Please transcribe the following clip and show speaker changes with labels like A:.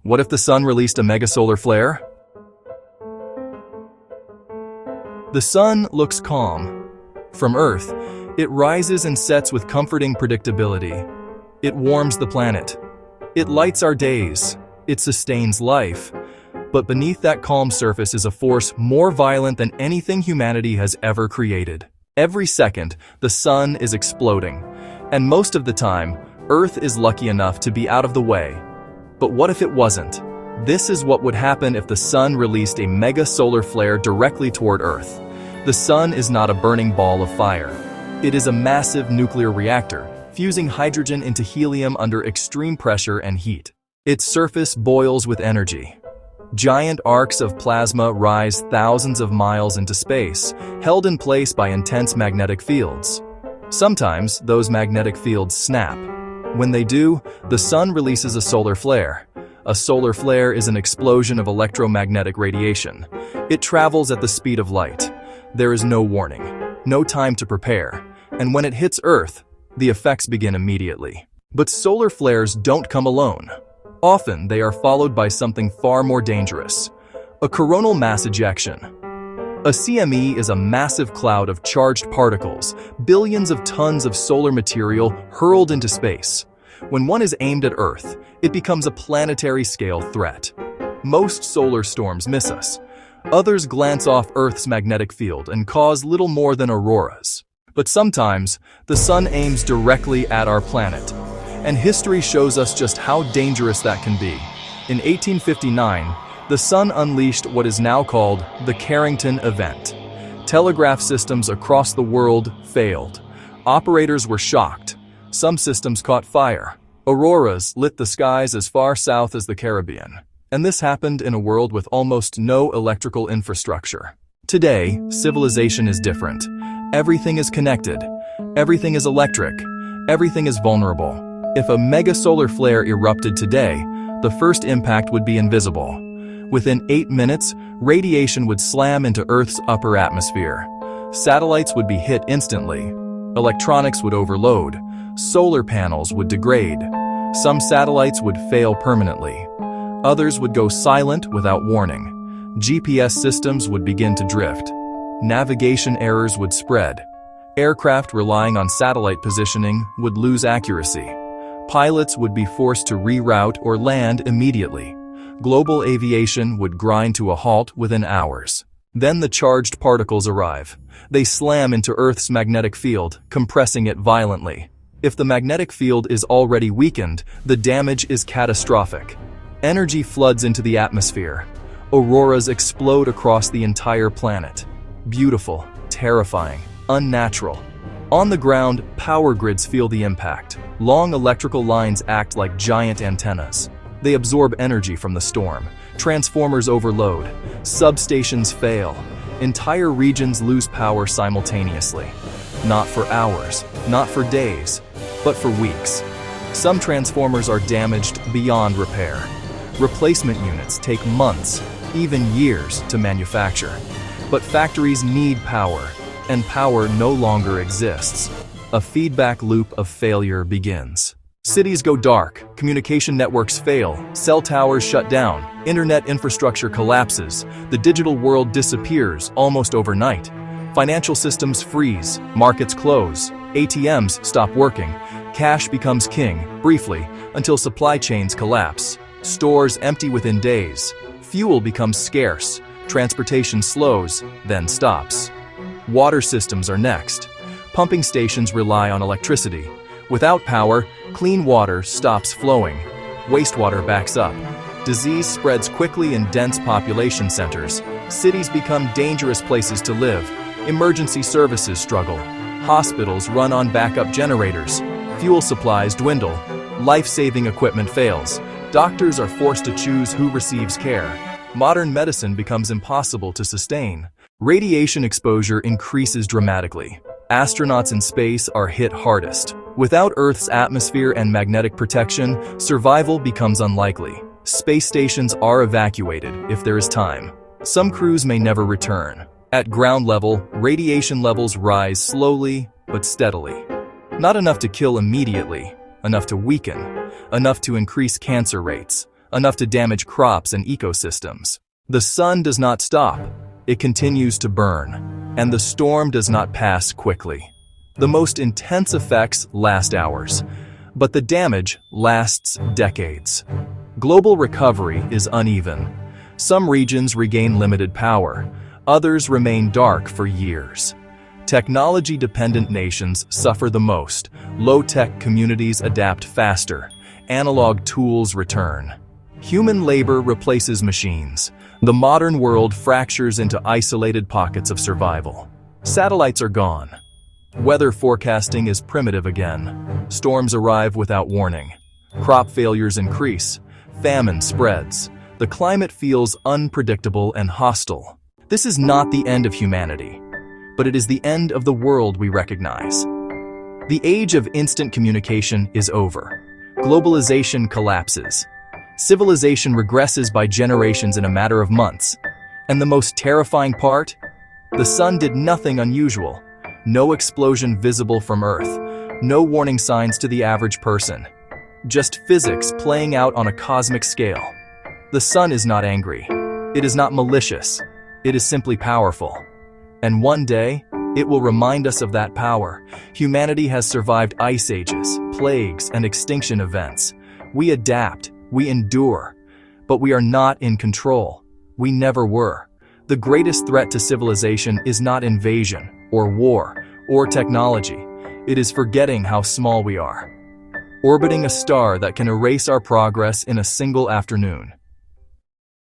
A: What if the sun released a megasolar flare? The sun looks calm. From Earth, it rises and sets with comforting predictability. It warms the planet. It lights our days. It sustains life. But beneath that calm surface is a force more violent than anything humanity has ever created. Every second, the sun is exploding. And most of the time, Earth is lucky enough to be out of the way. But what if it wasn't? This is what would happen if the sun released a mega solar flare directly toward Earth. The sun is not a burning ball of fire. It is a massive nuclear reactor, fusing hydrogen into helium under extreme pressure and heat. Its surface boils with energy. Giant arcs of plasma rise thousands of miles into space, held in place by intense magnetic fields. Sometimes, those magnetic fields snap. When they do, the sun releases a solar flare. A solar flare is an explosion of electromagnetic radiation. It travels at the speed of light. There is no warning, no time to prepare, and when it hits Earth, the effects begin immediately. But solar flares don't come alone. Often, they are followed by something far more dangerous: a coronal mass ejection. A CME is a massive cloud of charged particles, billions of tons of solar material hurled into space. When one is aimed at Earth, it becomes a planetary-scale threat. Most solar storms miss us. Others glance off Earth's magnetic field and cause little more than auroras. But sometimes, the sun aims directly at our planet. And history shows us just how dangerous that can be. In 1859, the sun unleashed what is now called the Carrington Event. Telegraph systems across the world failed. Operators were shocked. Some systems caught fire. Auroras lit the skies as far south as the Caribbean. And this happened in a world with almost no electrical infrastructure. Today, civilization is different. Everything is connected. Everything is electric. Everything is vulnerable. If a mega solar flare erupted today, the first impact would be invisible. Within 8 minutes, radiation would slam into Earth's upper atmosphere. Satellites would be hit instantly. Electronics would overload. Solar panels would degrade. Some satellites would fail permanently. Others would go silent without warning. GPS systems would begin to drift. Navigation errors would spread. Aircraft relying on satellite positioning would lose accuracy. Pilots would be forced to reroute or land immediately. Global aviation would grind to a halt within hours. Then the charged particles arrive. They slam into Earth's magnetic field, compressing it violently. If the magnetic field is already weakened, the damage is catastrophic. Energy floods into the atmosphere. Auroras explode across the entire planet. Beautiful, terrifying, unnatural. On the ground, power grids feel the impact. Long electrical lines act like giant antennas. They absorb energy from the storm. Transformers overload. Substations fail. Entire regions lose power simultaneously. Not for hours, not for days, but for weeks. Some transformers are damaged beyond repair. Replacement units take months, even years, to manufacture. But factories need power, and power no longer exists. A feedback loop of failure begins. Cities go dark, communication networks fail, cell towers shut down, internet infrastructure collapses, the digital world disappears almost overnight. Financial systems freeze, markets close, ATMs stop working, cash becomes king, briefly, until supply chains collapse. Stores empty within days, fuel becomes scarce, transportation slows, then stops. Water systems are next. Pumping stations rely on electricity. Without power, clean water stops flowing. Wastewater backs up. Disease spreads quickly in dense population centers. Cities become dangerous places to live. Emergency services struggle. Hospitals run on backup generators. Fuel supplies dwindle. Life-saving equipment fails. Doctors are forced to choose who receives care. Modern medicine becomes impossible to sustain. Radiation exposure increases dramatically. Astronauts in space are hit hardest. Without Earth's atmosphere and magnetic protection, survival becomes unlikely. Space stations are evacuated if there is time. Some crews may never return. At ground level, radiation levels rise slowly but steadily. Not enough to kill immediately, enough to weaken, enough to increase cancer rates, enough to damage crops and ecosystems. The sun does not stop. It continues to burn, and the storm does not pass quickly. The most intense effects last hours, but the damage lasts decades. Global recovery is uneven. Some regions regain limited power, others remain dark for years. Technology-dependent nations suffer the most. Low-tech communities adapt faster. Analog tools return. Human labor replaces machines. The modern world fractures into isolated pockets of survival. Satellites are gone. Weather forecasting is primitive again. Storms arrive without warning. Crop failures increase. Famine spreads. The climate feels unpredictable and hostile. This is not the end of humanity, but it is the end of the world we recognize. The age of instant communication is over. Globalization collapses. Civilization regresses by generations in a matter of months. And the most terrifying part? The sun did nothing unusual. No explosion visible from Earth. No warning signs to the average person. Just physics playing out on a cosmic scale. The sun is not angry. It is not malicious. It is simply powerful. And one day, it will remind us of that power. Humanity has survived ice ages, plagues, and extinction events. We adapt, we endure, but we are not in control. We never were. The greatest threat to civilization is not invasion, or war, or technology. It is forgetting how small we are. Orbiting a star that can erase our progress in a single afternoon.